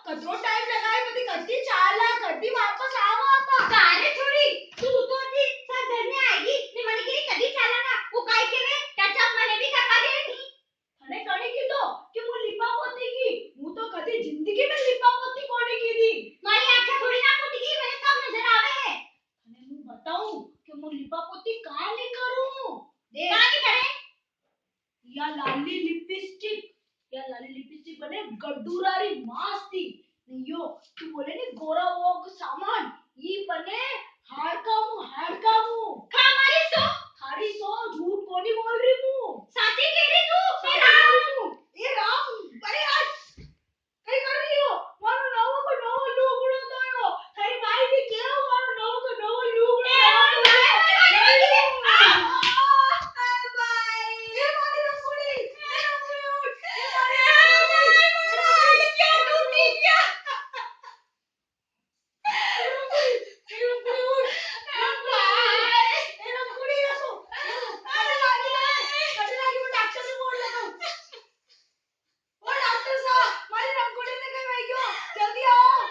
કતરો time લગાવી બધી કતી ચાલા કતી વાપસ આવો આપા તારે થોડી તું તો થી સર ઘર મે આઈ ને મને કે કદી ચાલા ના હું કાઈ કેવે ટચઅપ મને ભી કરવા દે ની અને કણી કીધો કે હું લીપા પોતી કી હું તો કદી જિંદગી મે લીપા પોતી કોની કીધી મારી આંखें થોડી ના ફૂટી ગઈ મને सब नजर आवे है અને હું બતાઉં કે હું લીપા પોતી કા નહીં કરું દે કા નહીં કરે या लाली लिपस्टिक बने गड्डूरारी मस्ती